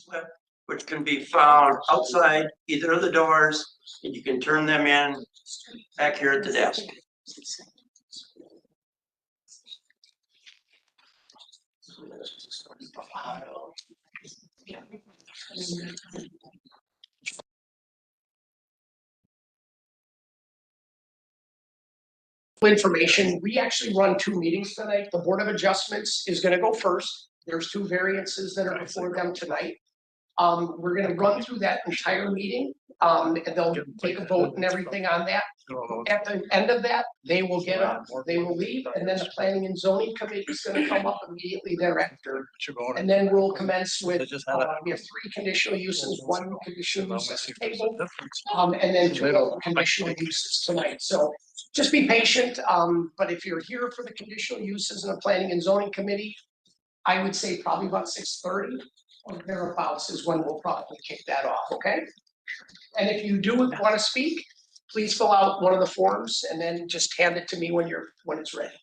slip, which can be found outside either of the doors, and you can turn them in back here at the desk. Information. We actually run 2 meetings tonight. The Board of Adjustments is gonna go first. There's 2 variances that are before them tonight. We're gonna run through that entire meeting, and they'll take a vote and everything on that. At the end of that, they will get up, they will leave, and then the Planning and Zoning Committee is gonna come up immediately thereafter. And then we'll commence with, we have 3 conditional uses, 1 conditional use at the table, and then 2 conditional uses tonight. So just be patient, but if you're here for the conditional uses in the Planning and Zoning Committee, I would say probably about 6:30 or thereabouts is when we'll probably kick that off, okay? And if you do want to speak, please fill out one of the forms and then just hand it to me when it's ready.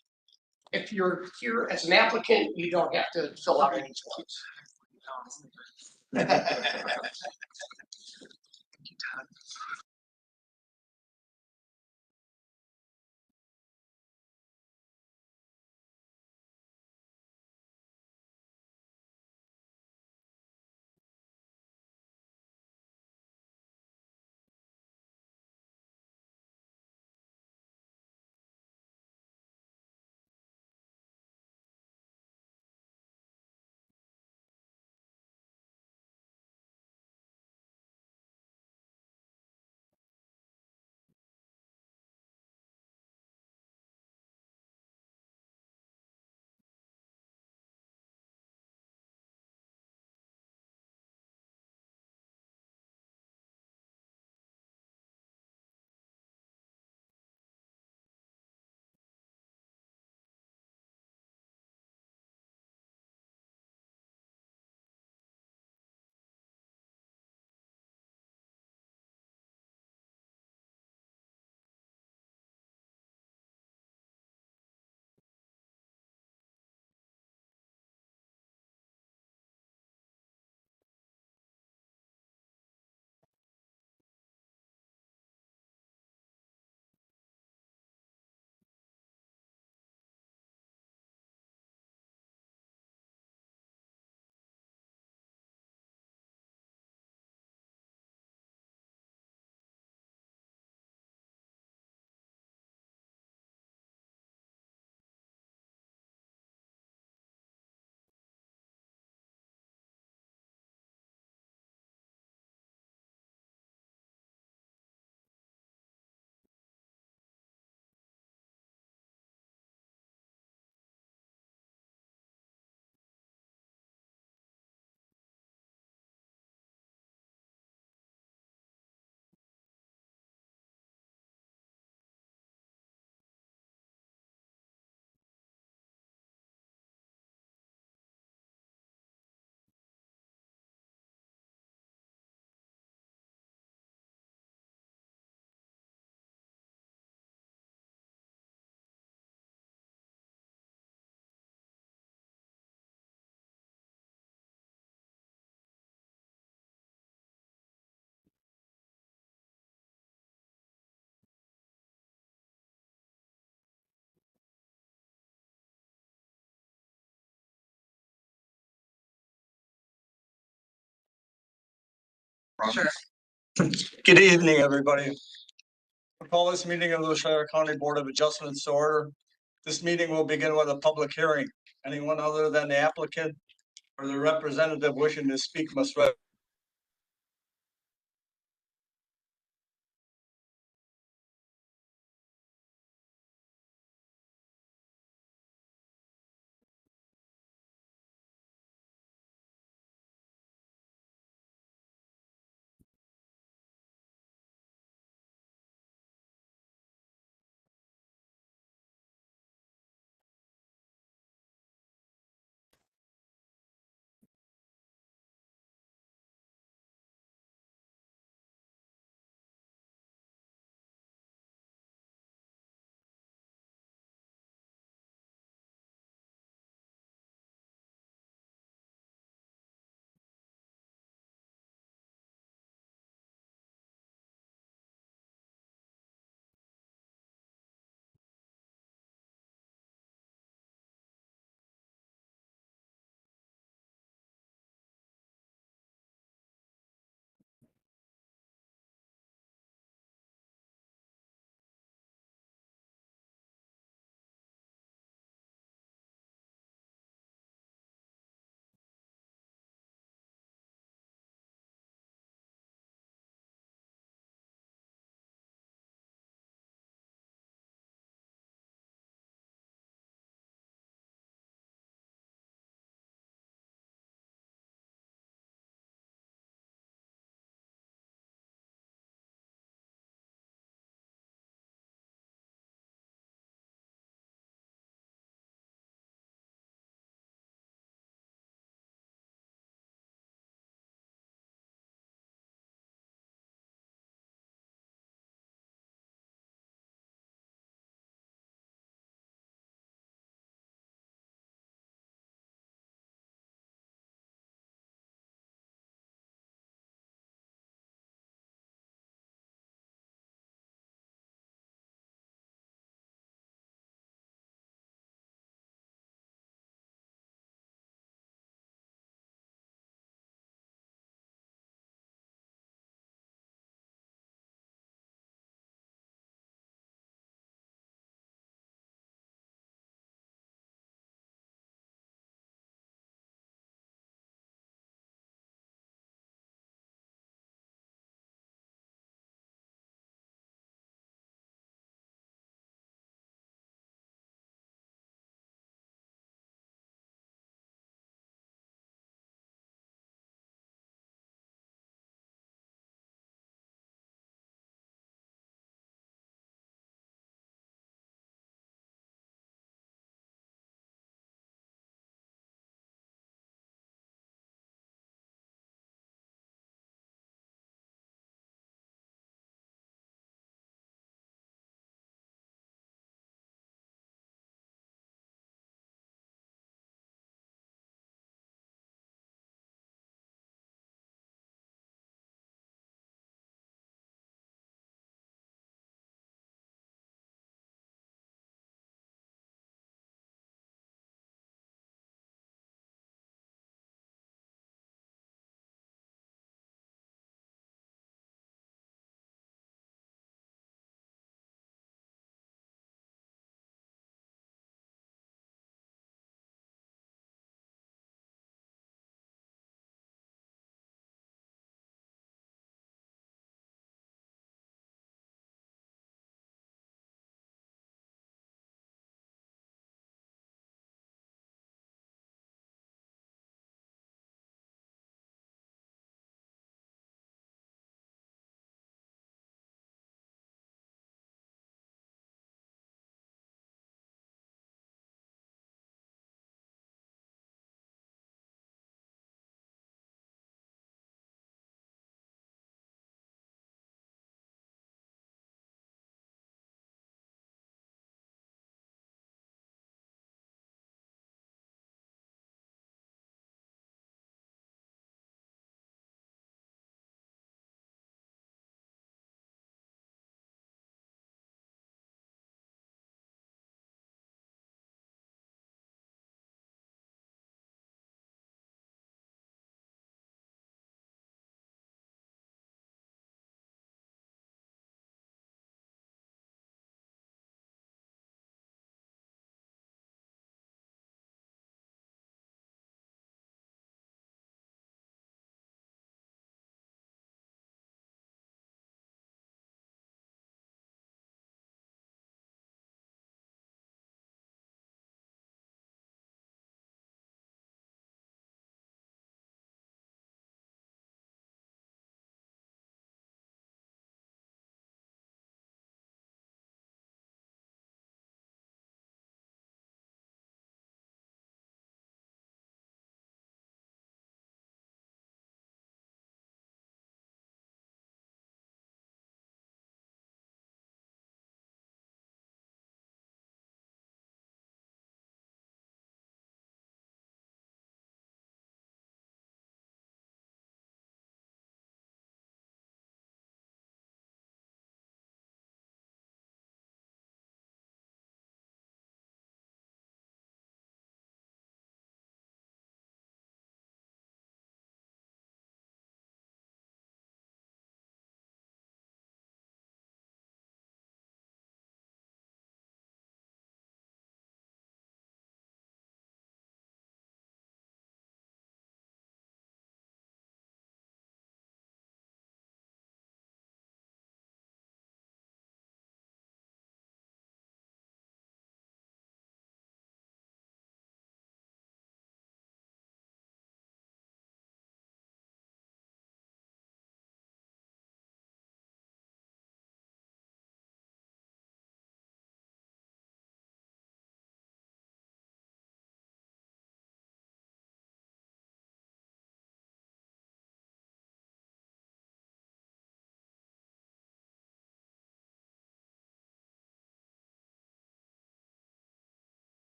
If you're here as an applicant, you don't have to fill out any forms. Sure. Good evening, everybody. I call this meeting of the Shire County Board of Adjustments to order. This meeting will begin with a public hearing. Anyone other than the applicant or the representative wishing to speak must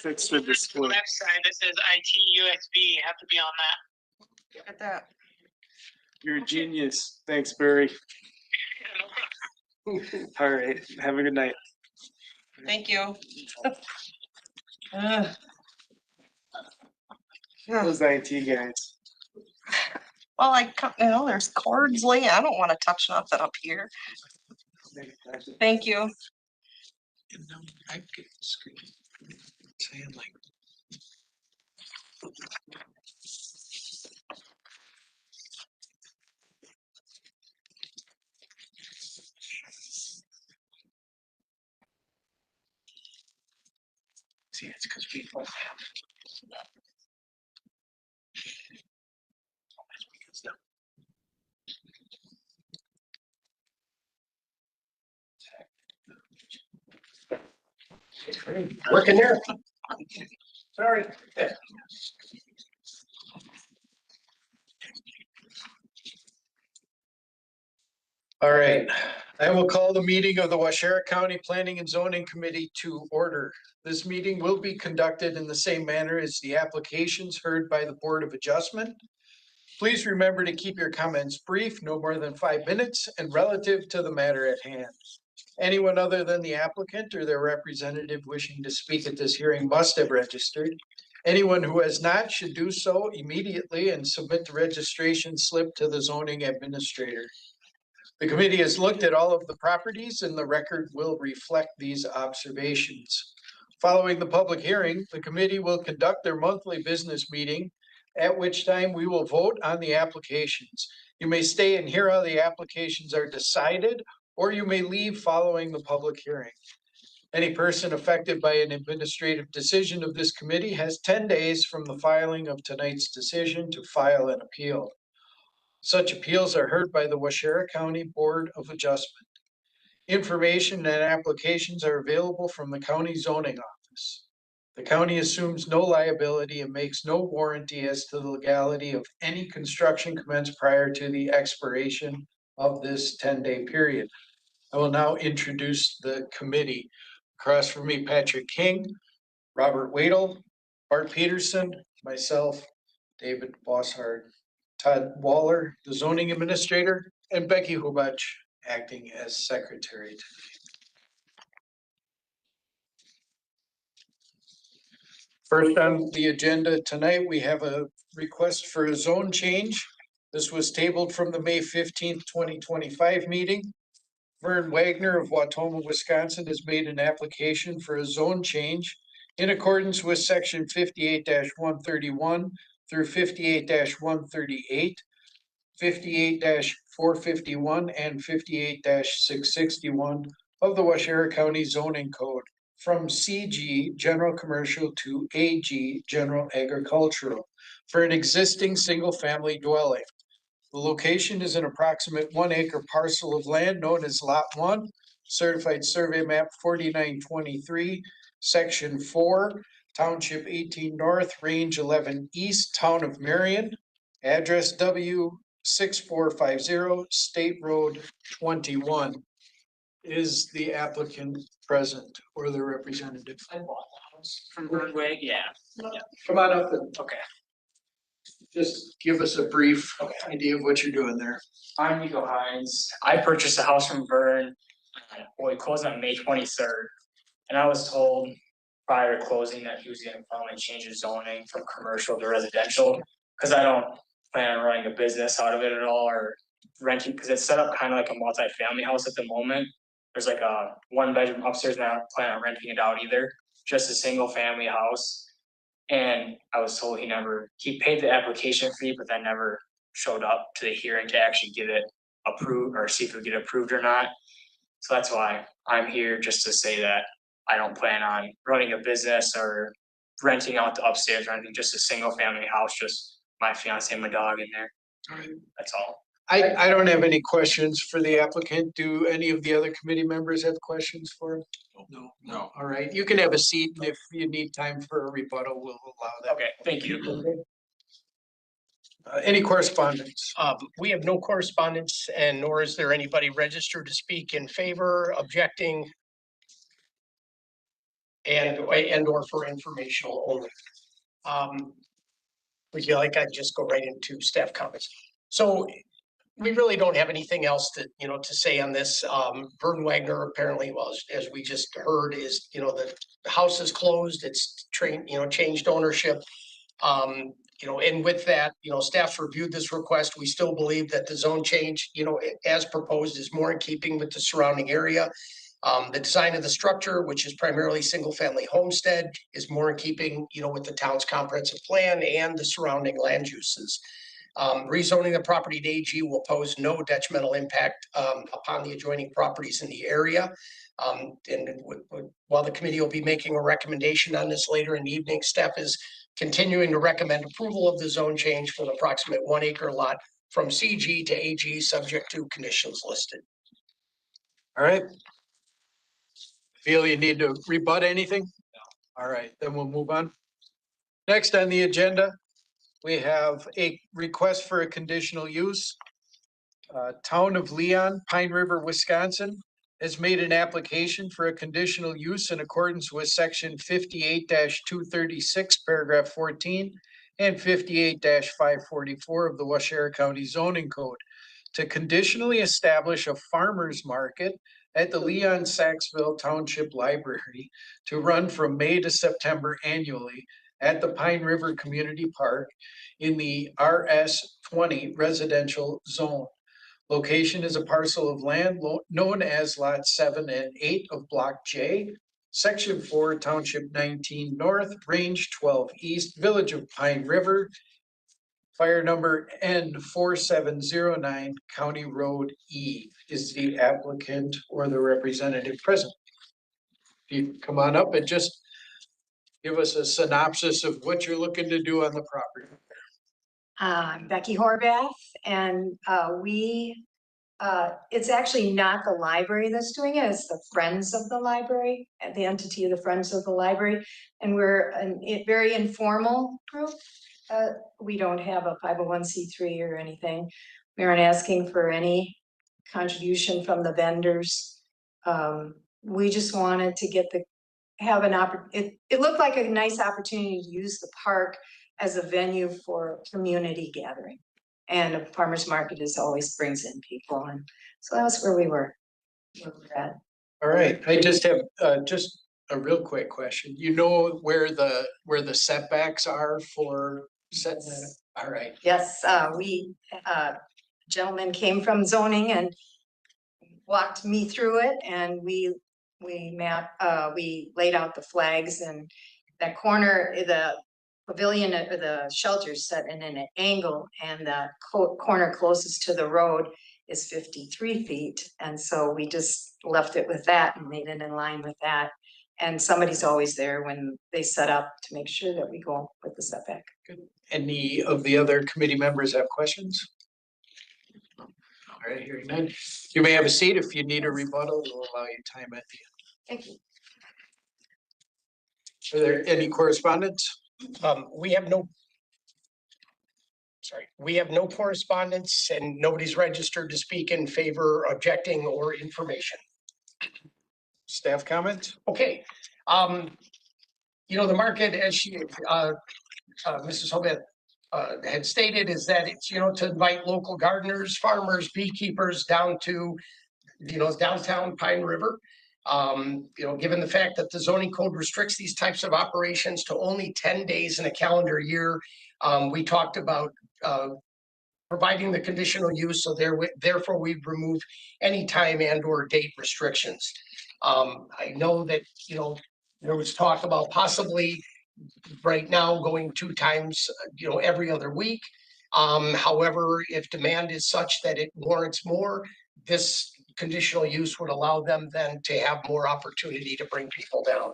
fixed the display. Website that says IT USB, you have to be on that. Look at that. You're a genius. Thanks, Barry. All right. Have a good night. Thank you. Those IT guys. Well, there's cords laying. I don't want to touch nothing up here. Thank you. I get screen saying like. See, it's because we don't have. That's because the- Working there. Sorry. All right, I will call the meeting of the Washara County Planning and Zoning Committee to order. This meeting will be conducted in the same manner as the applications heard by the Board of Adjustment. Please remember to keep your comments brief, no more than 5 minutes, and relative to the matter at hand. Anyone other than the applicant or their representative wishing to speak at this hearing must have registered. Anyone who has not should do so immediately and submit the registration slip to the zoning administrator. The committee has looked at all of the properties and the record will reflect these observations. Following the public hearing, the committee will conduct their monthly business meeting, at which time we will vote on the applications. You may stay and hear how the applications are decided, or you may leave following the public hearing. Any person affected by an administrative decision of this committee has 10 days from the filing of tonight's decision to file an appeal. Such appeals are heard by the Washara County Board of Adjustment. Information and applications are available from the county zoning office. The county assumes no liability and makes no warranty as to the legality of any construction commenced prior to the expiration of this 10-day period. I will now introduce the committee. Across from me, Patrick King, Robert Wadle, Bart Peterson, myself, David Bosshard, Todd Waller, the zoning administrator, and Becky Hubach, acting as secretary. First on the agenda tonight, we have a request for a zone change. This was tabled from the May 15th, 2025 meeting. Vern Wagner of Wautoma, Wisconsin has made an application for a zone change in accordance with section 58-131 through 58-138, 58-451 and 58-661 of the Washara County Zoning Code from CG General Commercial to AG General Agricultural for an existing single-family dwelling. The location is an approximate 1 acre parcel of land known as Lot 1, Certified Survey Map 4923, Section 4, Township 18 North, Range 11 East, Town of Marion, address W6450, State Road 21. Is the applicant present or the representative? I bought the house from Birdway, yeah. Come on up and Okay. just give us a brief idea of what you're doing there. I'm Nico Hines. I purchased a house from Vern. We closed on May 23rd. And I was told prior to closing that he was gonna finally change his zoning from commercial to residential. Cause I don't plan on running a business out of it at all or renting, cause it's set up kind of like a multi-family house at the moment. There's like a 1 bedroom upstairs and I don't plan on renting it out either, just a single family house. And I was told he paid the application fee, but then never showed up to the hearing to actually get it approved or see if it would get approved or not. So that's why I'm here, just to say that I don't plan on running a business or renting out the upstairs or anything, just a single family house, just my fiance and my dog in there. That's all. I don't have any questions for the applicant. Do any of the other committee members have questions for him? No. All right, you can have a seat and if you need time for a rebuttal, we'll allow that. Okay, thank you. Any correspondence? We have no correspondence and nor is there anybody registered to speak in favor, objecting. and or for informational only. Would you like, I'd just go right into staff comments. So we really don't have anything else to, to say on this. Vern Wagner apparently, well, as we just heard, is, the house is closed, it's changed ownership. And with that, staff reviewed this request. We still believe that the zone change, as proposed, is more in keeping with the surrounding area. The design of the structure, which is primarily single-family homestead, is more in keeping, with the town's comprehensive plan and the surrounding land uses. Rezoning the property to AG will pose no detrimental impact upon the adjoining properties in the area. While the committee will be making a recommendation on this later in the evening, staff is continuing to recommend approval of the zone change for the approximate 1 acre lot from CG to AG, subject to conditions listed. All right. Feel you need to rebut anything? No. All right, then we'll move on. Next on the agenda, we have a request for a conditional use. Town of Leon, Pine River, Wisconsin has made an application for a conditional use in accordance with section 58-236, paragraph 14 and 58-544 of the Waushara County Zoning Code to conditionally establish a farmer's market at the Leon Saxville Township Library to run from May to September annually at the Pine River Community Park in the RS20 residential zone. Location is a parcel of land known as Lot 7 and 8 of Block J, Section 4, Township 19 North, Range 12 East, Village of Pine River, fire number N4709, County Road E. Is the applicant or the representative present? If you come on up and just give us a synopsis of what you're looking to do on the property. I'm Becky Horvath, and it's actually not the library that's doing it, it's the Friends of the Library, the entity of the Friends of the Library. And we're a very informal group. We don't have a 501c3 or anything. We aren't asking for any contribution from the vendors. We just wanted to have an opportunity. It looked like a nice opportunity to use the park as a venue for community gathering. And a farmer's market always brings in people. And so that's where we were at. All right, I just have just a real quick question. You know where the setbacks are for setting that? All right. Yes, gentleman came from zoning and walked me through it, and we laid out the flags, and that corner, the pavilion or the shelter's set in an angle, and the corner closest to the road is 53 feet. And so we just left it with that and made it in line with that. And somebody's always there when they set up to make sure that we go with the setback. Good. Any of the other committee members have questions? All right, hearing none. You may have a seat. If you need a rebuttal, we'll allow you time at the Thank you. end. Are there any correspondence? We have no correspondence, and nobody's registered to speak in favor, objecting, or information. Staff comments? Okay, the market, as Mrs. Hobbit had stated, is that it's, to invite local gardeners, farmers, beekeepers down to, downtown Pine River. Given the fact that the zoning code restricts these types of operations to only 10 days in a calendar year, we talked about providing the conditional use, so therefore we've removed any time and or date restrictions. I know that, there was talk about possibly right now going 2 times, every other week. However, if demand is such that it warrants more, this conditional use would allow them then to have more opportunity to bring people down.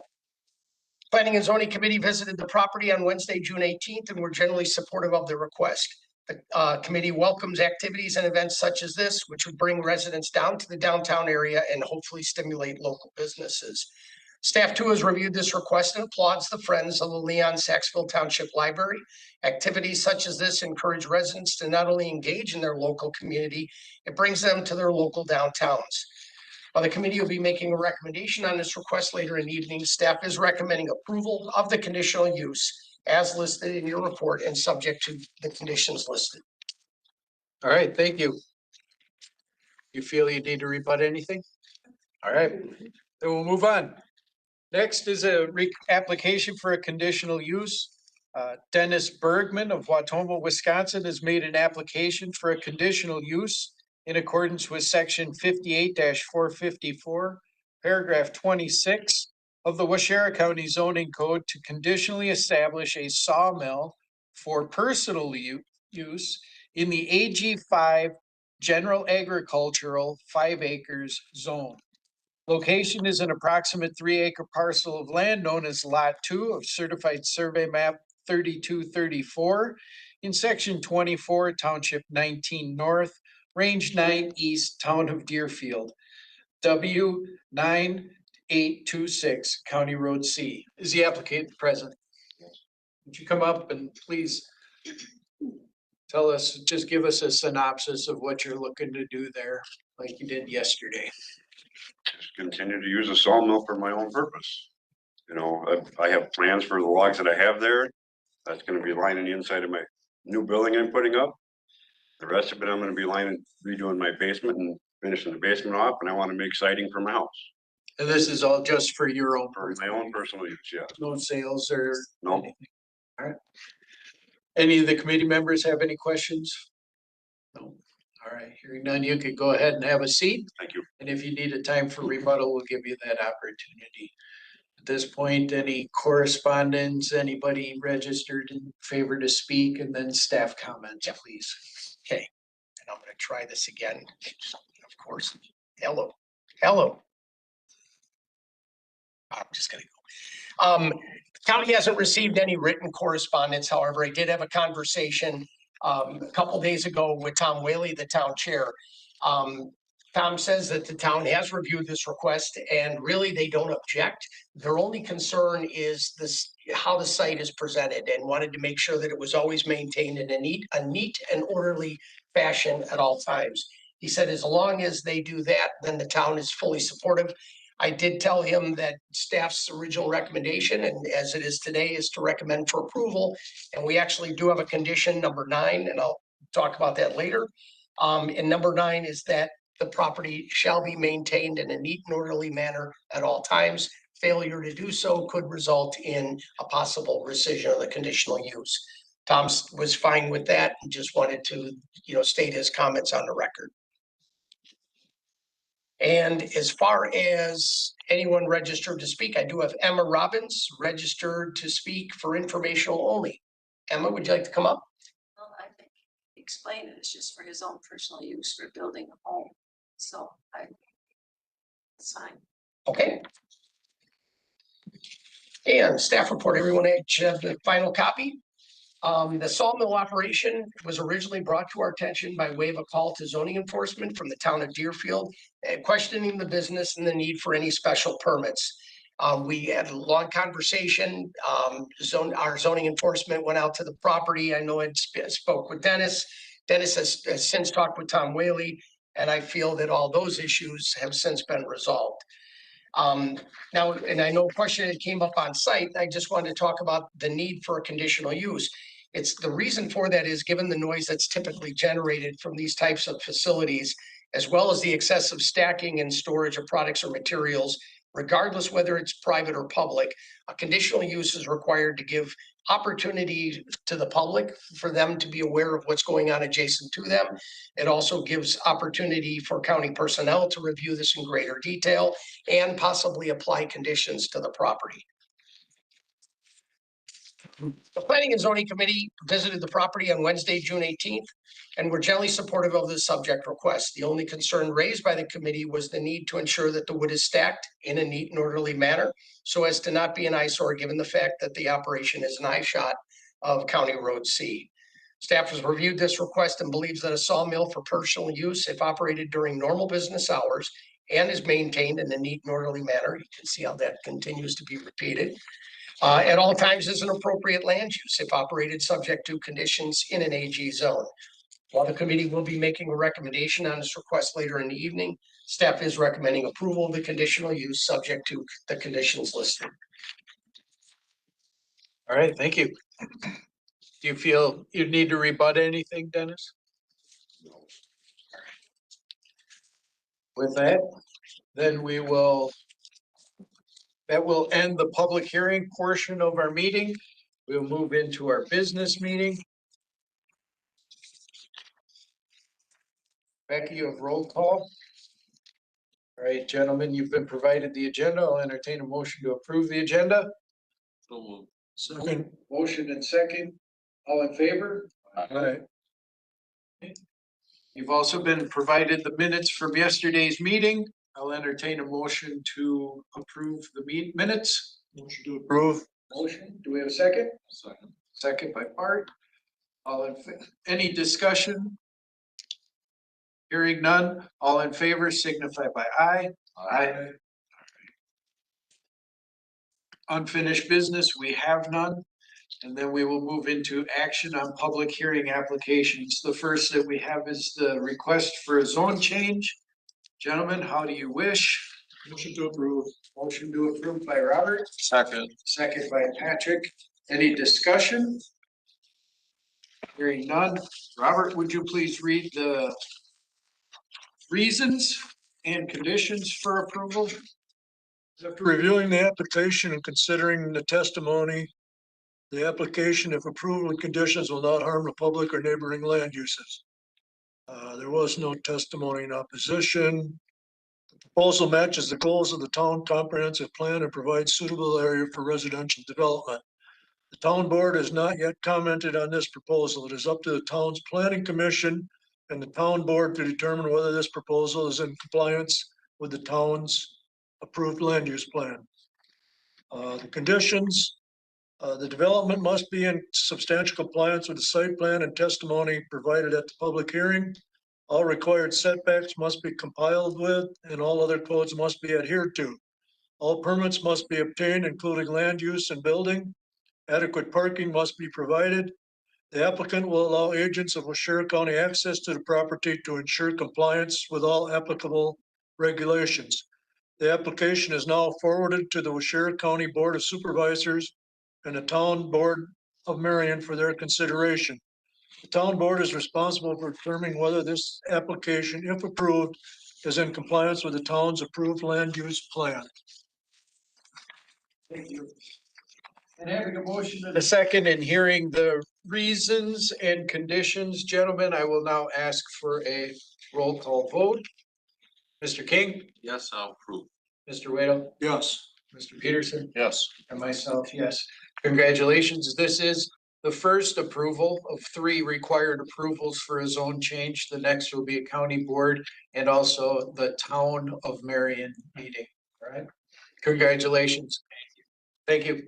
Planning and Zoning Committee visited the property on Wednesday, June 18th, and were generally supportive of the request. The committee welcomes activities and events such as this, which would bring residents down to the downtown area and hopefully stimulate local businesses. Staff too has reviewed this request and applauds the Friends of the Leon Saxville Township Library. Activities such as this encourage residents to not only engage in their local community, it brings them to their local downtowns. While the committee will be making a recommendation on this request later in the evening, staff is recommending approval of the conditional use as listed in your report and subject to the conditions listed. All right, thank you. You feel you need to rebut anything? All right, then we'll move on. Next is a application for a conditional use. Dennis Bergman of Watoma, Wisconsin has made an application for a conditional use in accordance with section 58-454, paragraph 26 of the Waushara County zoning code to conditionally establish a sawmill for personal use in the AG5 General Agricultural 5 acres zone. Location is an approximate 3-acre parcel of land known as Lot 2 of Certified Survey Map 3234 in Section 24, Township 19 North, Range 9 East, Town of Deerfield, W 9826, County Road C. Is the applicant present? Would you come up and please tell us, just give us a synopsis of what you're looking to do there, like you did yesterday? Just continue to use a sawmill for my own purpose. You know, I have plans for the logs that I have there. That's gonna be lining the inside of my new building I'm putting up. The rest of it, I'm gonna be redoing my basement and finishing the basement off, and I wanna make siding for my house. And this is all just for your own, For my own personal use, yeah. no sales or No, anything? All right. Any of the committee members have any questions? No. All right, hearing none, you could go ahead and have a seat. thank you. And if you need a time for rebuttal, we'll give you that opportunity. At this point, any correspondence, anybody registered in favor to speak, and then staff comments, please. Okay, and I'm gonna try this again, of course. Hello, hello. I'm just gonna go. County hasn't received any written correspondence. However, I did have a conversation a couple days ago with Tom Whaley, the town chair. Tom says that the town has reviewed this request and really they don't object. Their only concern is this, how the site is presented, and wanted to make sure that it was always maintained in a neat and orderly fashion at all times. He said as long as they do that, then the town is fully supportive. I did tell him that staff's original recommendation, and as it is today, is to recommend for approval. And we actually do have a condition, number 9, and I'll talk about that later. And number 9 is that the property shall be maintained in a neat and orderly manner at all times. Failure to do so could result in a possible rescission of the conditional use. Tom was fine with that and just wanted to, state his comments on the record. And as far as anyone registered to speak, I do have Emma Robbins registered to speak for informational only. Emma, would you like to come up? Well, I think he explained it, it's just for his own personal use for building a home, so it's fine. Okay. And staff report, everyone have the final copy. The sawmill operation was originally brought to our attention by way of a call to zoning enforcement from the town of Deerfield, questioning the business and the need for any special permits. We had a long conversation. Our zoning enforcement went out to the property. I know I spoke with Dennis. Dennis has since talked with Tom Whaley, and I feel that all those issues have since been resolved. Now, and I know a question that came up on site, I just wanted to talk about the need for a conditional use. It's the reason for that is given the noise that's typically generated from these types of facilities, as well as the excessive stacking and storage of products or materials, regardless whether it's private or public, a conditional use is required to give opportunity to the public for them to be aware of what's going on adjacent to them. It also gives opportunity for county personnel to review this in greater detail and possibly apply conditions to the property. The Planning and Zoning Committee visited the property on Wednesday, June 18th, and were generally supportive of the subject request. The only concern raised by the committee was the need to ensure that the wood is stacked in a neat and orderly manner so as to not be an eyesore, given the fact that the operation is an eyeshot of County Road C. Staff has reviewed this request and believes that a sawmill for personal use, if operated during normal business hours and is maintained in a neat and orderly manner, you can see how that continues to be repeated, at all times is an appropriate land use if operated subject to conditions in an AG zone. While the committee will be making a recommendation on this request later in the evening, staff is recommending approval of the conditional use subject to the conditions listed. All right, thank you. Do you feel you need to rebut anything, Dennis? With that, then that will end the public hearing portion of our meeting. We'll move into our business meeting. Becky, you have roll call. All right, gentlemen, you've been provided the agenda. I'll entertain a motion to approve the agenda. Second. Motion and second. All in favor? Aye. You've also been provided the minutes from yesterday's meeting. I'll entertain a motion to approve the minutes. Motion to approve. Motion. Do we have a second? Second. Second by Bart. Any discussion? Hearing none, all in favor signify by aye. Aye. Unfinished business, we have none. And then we will move into action on public hearing applications. The first that we have is the request for a zone change. Gentlemen, how do you wish? Motion to approve. Motion to approve by Robert. Second. Second by Patrick. Any discussion? Hearing none. Robert, would you please read the reasons and conditions for approval? After reviewing the application and considering the testimony, the application, if approval and conditions, will not harm the public or neighboring land uses. There was no testimony in opposition. The proposal matches the goals of the town comprehensive plan and provides suitable area for residential development. The town board has not yet commented on this proposal. It is up to the town's planning commission and the town board to determine whether this proposal is in compliance with the town's approved land use plan. The conditions, the development must be in substantial compliance with the site plan and testimony provided at the public hearing. All required setbacks must be complied with and all other codes must be adhered to. All permits must be obtained, including land use and building. Adequate parking must be provided. The applicant will allow agents of Waushara County access to the property to ensure compliance with all applicable regulations. The application is now forwarded to the Waushara County Board of Supervisors and the Town Board of Marion for their consideration. The town board is responsible for determining whether this application, if approved, is in compliance with the town's approved land use plan. Thank you. And having a motion and a second and hearing the reasons and conditions, gentlemen, I will now ask for a roll call vote. Mr. King? Yes, I'll approve. Mr. Waddle? Yes. Mr. Peterson? Yes. And myself, yes. Congratulations. This is the first approval of 3 required approvals for a zone change. The next will be a county board and also the town of Marion meeting. All right. Congratulations. Thank you.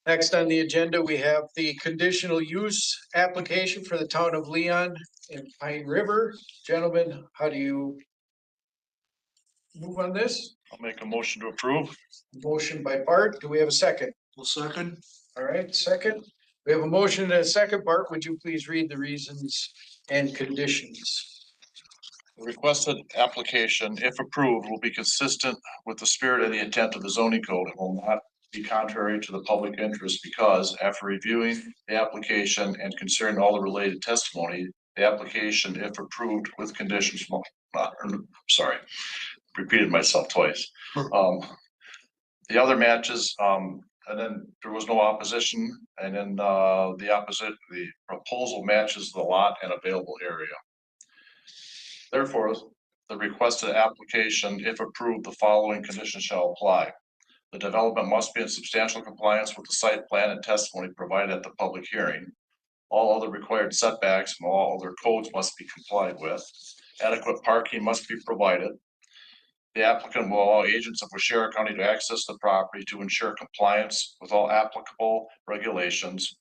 Next on the agenda, we have the conditional use application for the town of Leon and Pine River. Gentlemen, how do you move on this? I'll make a motion to approve. Motion by Bart. Do we have a second? Well, second. All right, second. We have a motion and a second. Bart, would you please read the reasons and conditions? The requested application, if approved, will be consistent with the spirit and the intent of the zoning code and will not be contrary to the public interest because after reviewing the application and considering all the related testimony, the application, if approved with conditions, sorry, repeated myself twice. The other matches, and then there was no opposition, and then the proposal matches the lot and available area. Therefore, the requested application, if approved, the following conditions shall apply. The development must be in substantial compliance with the site plan and testimony provided at the public hearing. All other required setbacks and all other codes must be complied with. Adequate parking must be provided. The applicant will allow agents of Waushara County to access the property to ensure compliance with all applicable regulations.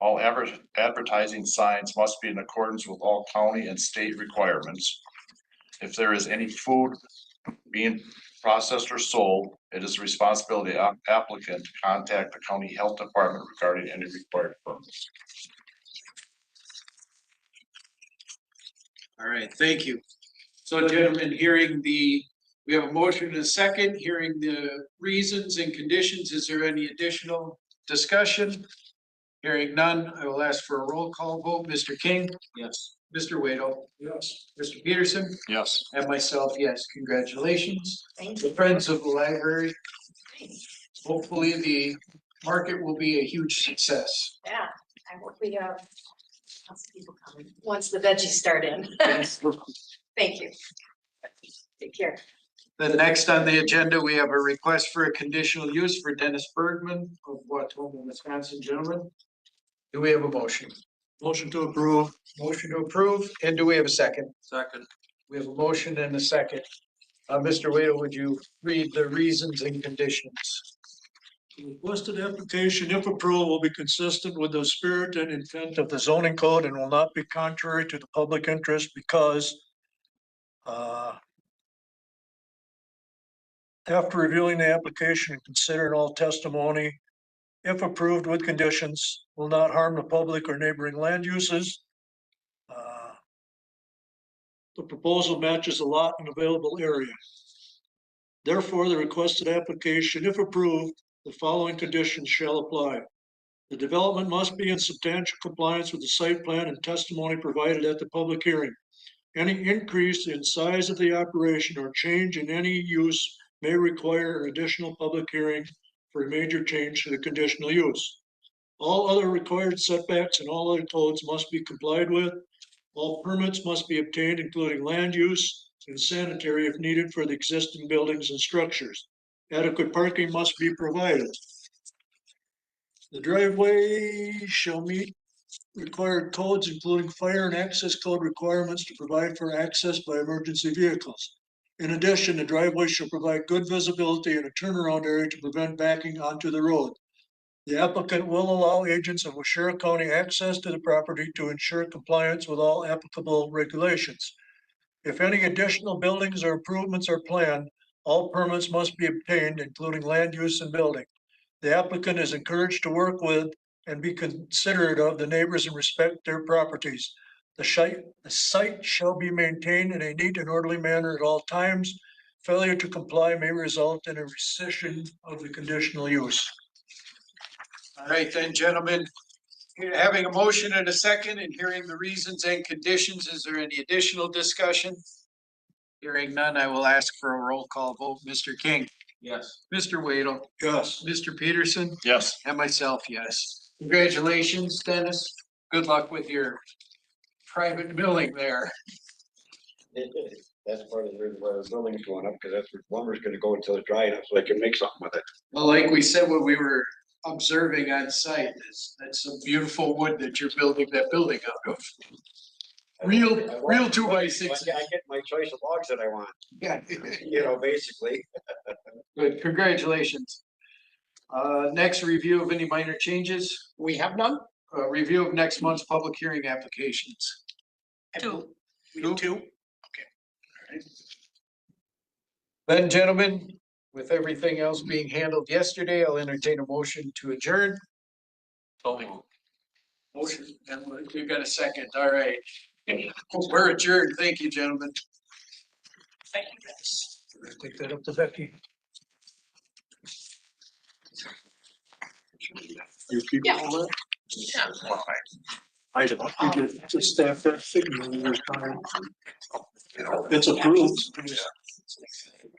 All advertising signs must be in accordance with all county and state requirements. If there is any food being processed or sold, It is the responsibility of applicant to contact the county health department regarding any required permits. All right, thank you. So gentlemen, we have a motion and a second, hearing the reasons and conditions. Is there any additional discussion? Hearing none, I will ask for a roll call vote. Mr. King? Yes. Mr. Waddle? Yes. Mr. Peterson? Yes. And myself, yes. Congratulations. Thank The Friends of the Library. Hopefully the market will be a huge success. Yeah, I hope we have lots of people coming, once the veggies start in. Thank you. Take care. Then next on the agenda, we have a request for a conditional use for Dennis Bergman of Wautomo, Wisconsin, gentlemen. Do we have a motion? Motion to approve. Motion to approve, and do we have a second? Second. We have a motion and a second. Mr. Waddle, would you read the reasons and conditions? The requested application, if approved, will be consistent with the spirit and intent of the zoning code and will not be contrary to the public interest because after reviewing the application and considering all testimony, if approved with conditions, will not harm the public or neighboring land uses. The proposal matches the lot and available area. Therefore, the requested application, if approved, the following conditions shall apply. The development must be in substantial compliance with the site plan and testimony provided at the public hearing. Any increase in size of the operation or change in any use may require an additional public hearing for a major change to the conditional use. All other required setbacks and all other codes must be complied with. All permits must be obtained, including land use and sanitary if needed for the existing buildings and structures. Adequate parking must be provided. The driveway shall meet required codes, including fire and access code requirements to provide for access by emergency vehicles. In addition, the driveway shall provide good visibility and a turnaround area to prevent backing onto the road. The applicant will allow agents of Waushara County access to the property to ensure compliance with all applicable regulations. If any additional buildings or improvements are planned, all permits must be obtained, including land use and building. The applicant is encouraged to work with and be considerate of the neighbors and respect their properties. The site shall be maintained in a neat and orderly manner at all times. Failure to comply may result in a rescission of the conditional use. All right, then, gentlemen, having a motion and a second and hearing the reasons and conditions, is there any additional discussion? Hearing none, I will ask for a roll call vote. Mr. King? Yes. Mr. Waddle? Yes. Mr. Peterson? Yes. And myself, yes. Congratulations, Dennis. Good luck with your private building there. That's part of the reason why the building's going up, because that's where lumber's gonna go until it's dry enough so they can make something with it. Well, like we said, when we were observing on site, that's some beautiful wood that you're building that building out of. Real 2x6. I get my choice of logs that I want, Yeah. basically. Good, congratulations. Next, review of any minor changes. We have none? Review of next month's public hearing applications. Two. Two? Then, gentlemen, with everything else being handled yesterday, I'll entertain a motion to adjourn. Motion, and we've got a second, all right. We're adjourned, thank you, gentlemen. Thank you, guys. Take that up to Becky. You keep all that? I don't, you just staff that figure in your time. It's approved.